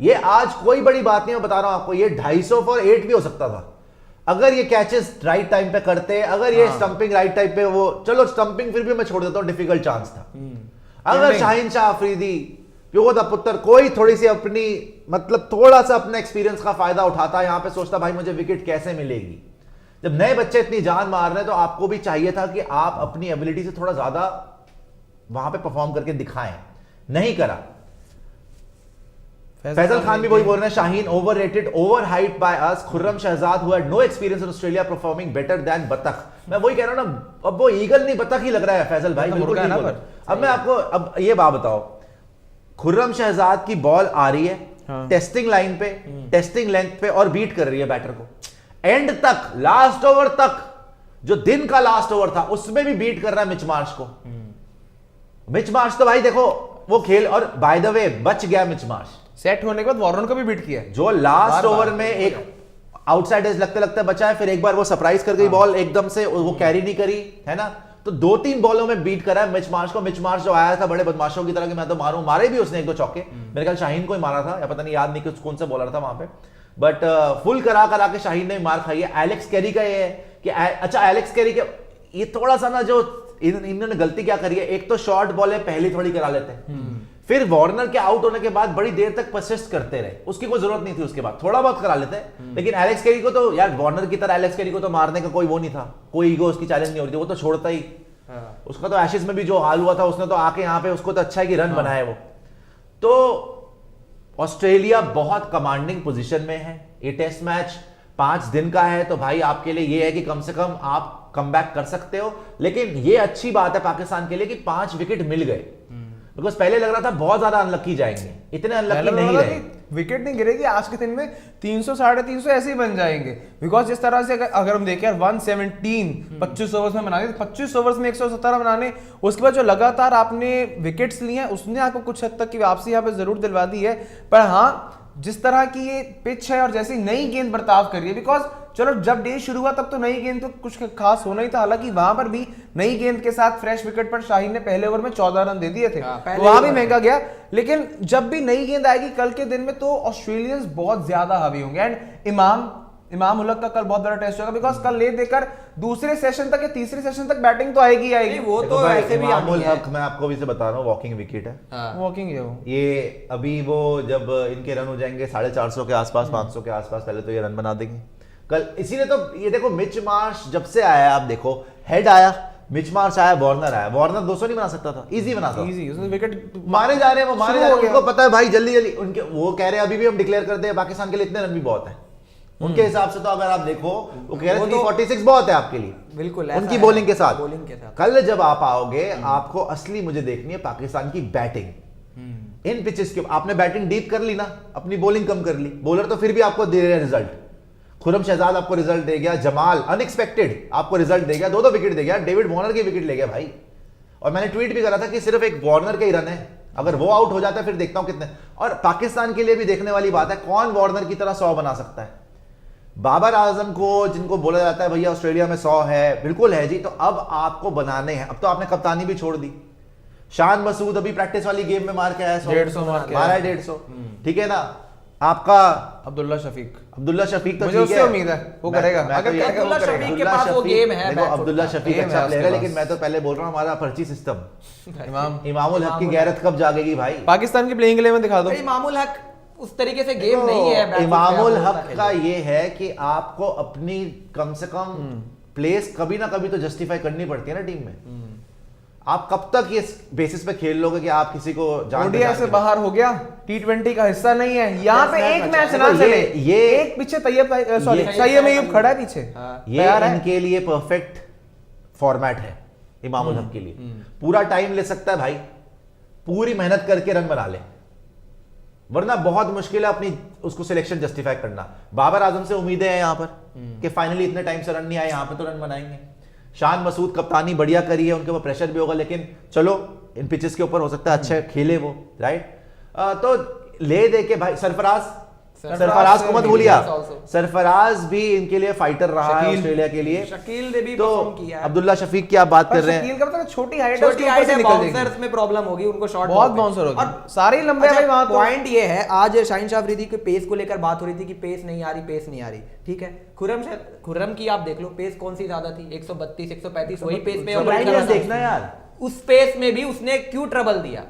ये आज कोई बड़ी बात नहीं, मैं बता रहा हूं आपको, ये 250 फॉर 8 भी हो सकता था अगर ये कैचेस राइट टाइम पे करते, अगर ये स्टंपिंग राइट टाइम पे, वो चलो स्टंपिंग फिर भी मैं छोड़ देता हूं, डिफिकल्ट चांस था। अगर शाहीन शाह अफरीदी प्योर द पुत्र कोई थोड़ी सी अपनी मतलब थोड़ा सा अपने एक्सपीरियंस का फायदा उठाता, यहां पे सोचता भाई मुझे विकेट कैसे मिलेगी। जब नए बच्चे इतनी जान मार रहे हैं तो आपको भी चाहिए था कि आप अपनी एबिलिटी से थोड़ा ज्यादा वहां पे परफॉर्म करके दिखाएं, नहीं करा। फैजल खान भी वही बोल रहे हैं, Shaheen overrated, over hyped by us, Khurram Shahzad who had no experience in Australia performing better than बतख। मैं वही कह रहा हूं ना, अब वो ईगल नहीं बतख ही लग रहा है फैजल भाई, बिल्कुल ठीक बोल। अब मैं आपको अब ये बात बताओ, खुर्रम शहजाद की बॉल आ रही है टेस्टिंग लाइन पे, टेस्टिंग लेंथ पे, और बीट कर रही है बैटर को, एंड तक, लास्ट ओवर तक, जो दिन का लास्ट ओवर था उसमें भी बीट कर रहा है मिच मार्श को। मिच मार्श तो भाई देखो वो खेल, और बाय द वे बच गया मिच मार्श, सेट होने के बाद वार्नर को भी बीट किया, जो लास्ट ओवर में एक आउटसाइड एज लगते लगते बचा है, फिर एक बार वो सरप्राइज कर गई बॉल एकदम से, वो कैरी नहीं करी है ना, तो 2-3 बॉलों में बीट करा है मिच मार्श को। मिच मार्श जो आया था बड़े बदमाशों की तरह कि मैं तो मारूं, मारे भी उसने 1-2 चौके, मेरे ख्याल शाहीन को ही मारा था या पता नहीं, याद नहीं कि कौन सा बॉलर था वहां पे, बट फुल करा करा के शाहीन ने मार खाई है। एलेक्स कैरी का ये है कि अच्छा एलेक्स कैरी के ये थोड़ा सा ना, जो इन्होंने गलती क्या करी है, एक तो शॉर्ट बॉल है पहली थोड़ी करा लेते हैं, फिर वार्नर के आउट होने के बाद बड़ी देर तक परसिस्ट करते रहे, उसकी कोई जरूरत नहीं थी, उसके बाद थोड़ा बहुत करा लेते हैं। लेकिन एलेक्स कैरी को तो यार वार्नर की तरह एलेक्स कैरी को तो मारने का कोई वो नहीं था, कोई ईगो उसकी चैलेंज नहीं हो रही थी, वो तो छोड़ता ही। उसका तो एशेज में भी जो हाल हुआ था, उसने तो आके यहाँ पे उसको तो अच्छा है कि रन बनाए वो। तो ऑस्ट्रेलिया बहुत कमांडिंग पोजीशन में है, ये टेस्ट मैच 5 दिन का है, तो भाई आपके लिए ये है कि कम से कम आप कम बैक कर सकते हो। लेकिन ये अच्छी बात है पाकिस्तान के लिए कि 5 विकेट मिल गए, बिकॉज पहले लग रहा था बहुत ज्यादा अनलकी जाएंगे, इतने अनलकी नहीं रहे, विकेट नहीं गिरेगी आज के दिन में 300 350 ऐसे ही बन जाएंगे। बिकॉज जिस तरह से अगर हम देखें 117 25 ओवर्स में बनाने, 25 ओवर्स में 117 बनाने, उसके बाद जो लगातार आपने विकेट्स लिए हैं उसने आपको कुछ हद तक की वापसी यहाँ पे जरूर दिलवा दी है। पर हाँ, जिस तरह की ये पिच है और जैसी नई गेंद बर्ताव कर रही है, बिकॉज चलो जब डे शुरू हुआ तब तो नई गेंद तो कुछ खास होना ही था, हालांकि वहां पर भी नई गेंद के साथ फ्रेश विकेट पर शाहीन ने पहले ओवर में 14 रन दे दिए थे, तो वहां भी महंगा गया। लेकिन जब भी नई गेंद आएगी कल के दिन में तो ऑस्ट्रेलियंस बहुत ज्यादा हावी होंगे। एंड इमाम उलग का कल बहुत बड़ा टेस्ट होगा, बिकॉज कल ले देकर दूसरे सेशन तक या तीसरे सेशन तक बैटिंग तो आएगी आएगी। वो तो ऐसे भी इमामुल हक, मैं आपको भी से बता रहा हूँ, वॉकिंग विकेट है, वॉकिंग है वो। ये अभी वो जब इनके रन हो जाएंगे 450 के आसपास, 500 के आसपास, पहले तो ये रन बना देंगे कल। इसीलिए तो ये देखो मिच मार्श जब से आया, आप देखो हेड आया, मिच मार्श आया, वार्नर आया, वार्नर 200 नहीं बना सकता था, इजी बनाता, इजी, उसने विकेट मारे जा रहे हैं, वो मारे जा रहे हैं, उनको पता है भाई जल्दी जल्दी उनके, वो कह रहे हैं अभी भी हम डिक्लेयर कर दें पाकिस्तान के लिए इतने रन भी बहुत है उनके हिसाब से। तो अगर आप देखो वो कह रहे हैं 346 बहुत है आपके लिए, बिल्कुल उनकी बॉलिंग के साथ। बॉलिंग के साथ कल जब आप आओगे आपको असली मुझे देखनी है पाकिस्तान की बैटिंग इन पिचेस के। आपने बैटिंग डीप कर ली ना, अपनी बॉलिंग कम कर ली, बॉलर तो फिर भी आपको दे रहे हैं रिजल्ट। खुर्रम शहजाद आपको रिजल्ट दे गया, जमाल अनएक्सपेक्टेड आपको रिजल्ट दे गया, 2 विकेट दे गया, डेविड वार्नर की विकेट ले गया भाई। और मैंने ट्वीट भी करा था कि सिर्फ एक वार्नर के ही रन है, अगर वो आउट हो जाता है फिर देखता हूं कितने। और पाकिस्तान के लिए भी देखने वाली बात है कौन वार्नर की तरह 100 बना सकता है। बाबर आजम को जिनको बोला जाता है भैया ऑस्ट्रेलिया में 100 है, बिल्कुल है जी, तो अब आपको बनाने हैं। अब तो आपने कप्तानी भी छोड़ दी। शान मसूद अभी प्रैक्टिस वाली गेम में मार के आया 150 मारा है 150, ठीक है ना। आपका अब्दुल्ला शफीक तो मुझे उससे उम्मीद है वो करेगा, अगर करेगा अब्दुल्ला शफीक के पास वो गेम है। देखो अब्दुल्ला शफीक अच्छा प्लेयर है, लेकिन मैं तो पहले बोल रहा हूँ हमारा पर्ची सिस्टम, इमामुल हक की गैरत कब जागेगी भाई। पाकिस्तान की प्लेइंग इलेवन दिखा दो। इमामुल हक उस तरीके से गेम नहीं है। इमामुल हक का ये है कि आपको अपनी कम से कम प्लेस कभी ना कभी तो जस्टिफाई करनी पड़ती है ना टीम में। आप कब तक ये बेसिस पे खेल लोगे कि आप किसी को ओडीआई से बाहर हो गया, T20 का हिस्सा नहीं है, यहाँ पे एक मैच ना चले, ये एक पीछे तैयब अय्यूब खड़ा है पीछे, ये इनके लिए परफेक्ट फॉर्मेट है इमामुल हक के लिए। पूरा टाइम ले सकता है भाई, पूरी मेहनत करके रन बना ले, वरना बहुत मुश्किल है अपनी उसको सिलेक्शन जस्टिफाई करना। बाबर आजम से उम्मीदें हैं यहाँ पर कि फाइनली इतने टाइम से रन नहीं आए, यहाँ पे तो रन बनाएंगे। शान मसूद कप्तानी बढ़िया करी है, उनके ऊपर प्रेशर भी होगा, लेकिन चलो इन पिचेस के ऊपर हो सकता है अच्छे खेले वो, राइट। तो ले दे के भाई सरफराज को मत भूलिया, also. सरफराज भी इनके लिए फाइटर रहा है शकील। ऑस्ट्रेलिया के लिए। शकील ने भी तो परफॉर्म किया है। अब्दुल्ला शफीक की आप बात कर रहे हैं, शकील का मतलब छोटी हाइट है, छोटी उसके ऊपर हाइट से है, निकल जाएगी। बाउंसर्स में प्रॉब्लम होगी उनको, शॉट बहुत बाउंसर होगी, सारे ही लंबे हैं भाई वहां तो। पॉइंट ये है, आज शाहीन शाह अफरीदी के पेस को लेकर बात हो रही थी कि पेस नहीं आ रही, पेस नहीं आ रही, ठीक है। खुर्रम की आप देख लो, पेस कौन सी ज्यादा थी, 132 135 वही पेस पे operate कर रहा था। देखना यार, उस पेस में भी उसने क्यों ट्रबल दिया,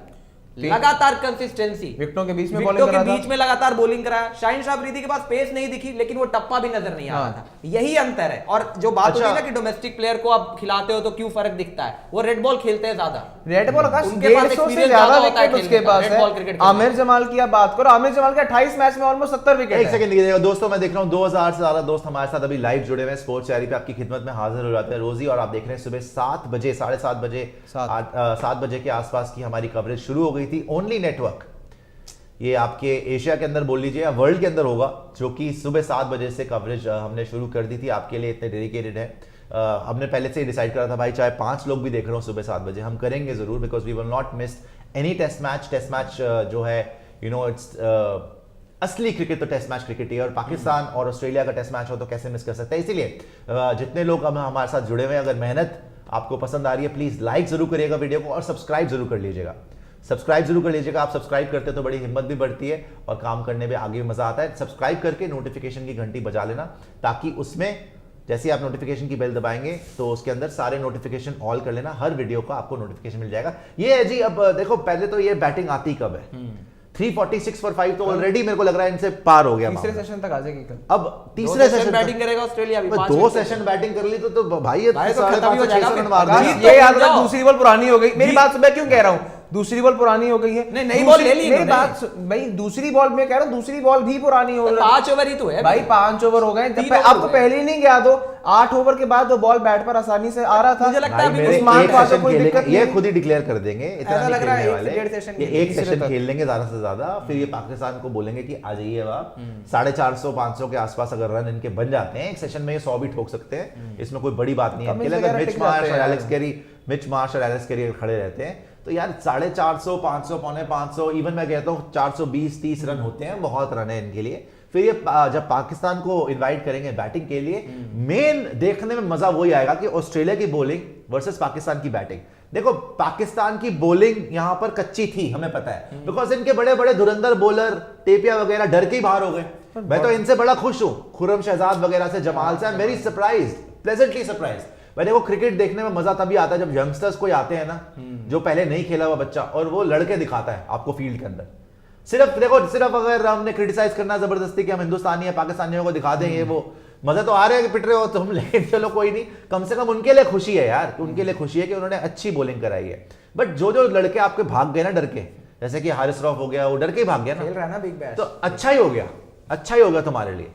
लगातार कंसिस्टेंसी, विकेटों के बीच में विकेटों बॉलिंग के कर रहा बीच में लगातार बॉलिंग कराया। शाहीन शाह अफरीदी के पास पेस नहीं दिखी, लेकिन वो टप्पा भी नजर नहीं आ रहा था। यही अंतर है। और जो बात होती है ना कि डोमेस्टिक प्लेयर को आप खिलाते हो तो क्यों फर्क दिखता है, वो रेड बॉल खेलते हैं ज्यादा, रेड बॉल का उनके पास 150 से experience ज्यादा ज्यादा होता है विकेट उसके खेलने का, पास रेड बॉल है। क्रिकेट खेलने आमिर जमाल की आप बात करो, आमिर जमाल के 28 मैच में ऑलमोस्ट 70 विकेट एक है। सेकंड लीजिएगा दोस्तों, मैं देख रहा हूँ 2000 से ज्यादा दोस्त हमारे साथ अभी लाइव जुड़े हुए हैं स्पोर्ट्स डायरी पे, आपकी खिदमत में हाजिर हो जाते हैं रोजी। और आप देख रहे हैं सुबह 7 बजे, 7:30 बजे, 7 बजे के आसपास की हमारी कवरेज शुरू हो गई थी। ओनली नेटवर्क, ये आपके एशिया के अंदर बोल लीजिए या वर्ल्ड के अंदर होगा, जो कि सुबह 7 बजे से कवरेज हमने शुरू कर दी थी। आपके लिए इतने डेडिकेटेड है, हमने पहले से ही डिसाइड करा था भाई, चाहे 5 लोग भी देख रहे हो सुबह 7 बजे, हम करेंगे जरूर, because we will not miss any test match. Test match जो है यू नो इट्स असली क्रिकेट तो टेस्ट मैच क्रिकेट ही है, और पाकिस्तान और ऑस्ट्रेलिया का टेस्ट मैच हो तो कैसे मिस कर सकते हैं। इसीलिए जितने लोग अब हमारे साथ जुड़े हुए हैं, अगर मेहनत आपको पसंद आ रही है, प्लीज लाइक जरूर करिएगा वीडियो को और सब्सक्राइब जरूर कर लीजिएगा। सब्सक्राइब जरूर कर लीजिएगा, आप सब्सक्राइब करते तो बड़ी हिम्मत भी बढ़ती है और काम करने में आगे भी मजा आता है। सब्सक्राइब करके नोटिफिकेशन की घंटी बजा लेना, ताकि उसमें जैसे ही आप नोटिफिकेशन की बेल दबाएंगे तो उसके अंदर सारे नोटिफिकेशन ऑल कर लेना, हर वीडियो का आपको नोटिफिकेशन मिल जाएगा। ये है जी, अब देखो पहले तो ये बैटिंग आती कब है, 346 for 5 तो ऑलरेडी मेरे को लग रहा है इनसे पार हो गया। तीसरे सेशन तक आ जाएगी कल। अब तीसरे सेशन बैटिंग करेगा ऑस्ट्रेलिया भी, 2 सेशन बैटिंग कर ली तो भाई ये भाई तो साढ़े खत्म ही हो 500 जाएगा 600 रन फिर। मार आकाश, दिया। ये तो याद भूल रख, जाओ। दूसरी बॉल पुरानी हो गई। मेरी जी। बात मैं क्यों कह रहा हूँ दूसरी बॉल पुरानी हो गई है? नहीं, नई बॉल ले ली मेरी इन्होंने। बात भाई, दूसरी बॉल में कह रहा हूँ, दूसरी बॉल भी पुरानी हो रही 5 ओवर ही तो है भाई, 5 ओवर हो गए। जब 3 ओवर आपको हो गए। पहले ही नहीं गया तो 8 ओवर के बाद वो बॉल बैट पर आसानी से आ रहा था। मुझे लगता है भाई अभी मेरे उस्मान एक को आगे सेशन कोई खेलेंगे, दिक्कत ये नहीं। खुद ही डिक्लेयर कर देंगे, इतना ऐसा नहीं लग रहा है खेलने 1 से वाले, 1.5 सेशन ये खेलेंगे। एक सेशन खेल लेंगे ज्यादा से ज्यादा, फिर ये पाकिस्तान को बोलेंगे कि आ जाइए अब आप। 450 500 के आसपास अगर रन इनके बन जाते हैं एक सेशन में, ये 100 भी ठोक सकते हैं, इसमें कोई बड़ी बात नहीं है। कमिंस अगर वगैरह मिच टिक मार्श जाते और हैं। एलेक्स कैरी अगर खड़े रहते हैं तो यार 450 500 पौने 500, इवन मैं कहता हूँ 420-30 रन होते हैं, बहुत रन है इनके लिए। फिर ये जब पाकिस्तान को इनवाइट करेंगे बैटिंग के लिए, मेन देखने में मजा वही आएगा कि ऑस्ट्रेलिया की बॉलिंग वर्सेस पाकिस्तान की बैटिंग। देखो पाकिस्तान की बॉलिंग यहां पर कच्ची थी, हमें पता है, बिकॉज इनके बड़े बड़े धुरंधर बॉलर टेपिया वगैरह डर के ही बाहर हो गए। मैं तो इनसे बड़ा खुश हूं, खुर्रम शहजाद वगैरह से, जमाल से, I am very surprised, pleasantly surprised. भाई देखो क्रिकेट देखने में मजा तभी आता है जब यंगस्टर्स कोई आते हैं ना, जो पहले नहीं खेला हुआ बच्चा, और वो लड़के दिखाता है आपको फील्ड के अंदर। सिर्फ देखो, सिर्फ अगर हमने क्रिटिसाइज करना जबरदस्ती कि हम हिंदुस्तानी है, पाकिस्तानियों को दिखा देंगे, वो मजा तो आ रहे हैं कि पिट रहे हो तुम, लेकिन चलो कोई नहीं, कम से कम उनके लिए खुशी है यार, उनके लिए खुशी है कि उन्होंने अच्छी बॉलिंग कराई है। बट जो जो लड़के आपके भाग गए ना डर के, जैसे कि हारिस रऊफ हो गया, वो डर के ही भाग गया खेल ना, रहा है ना बिग बैश, तो अच्छा ही हो गया, अच्छा ही हो गया तुम्हारे लिए।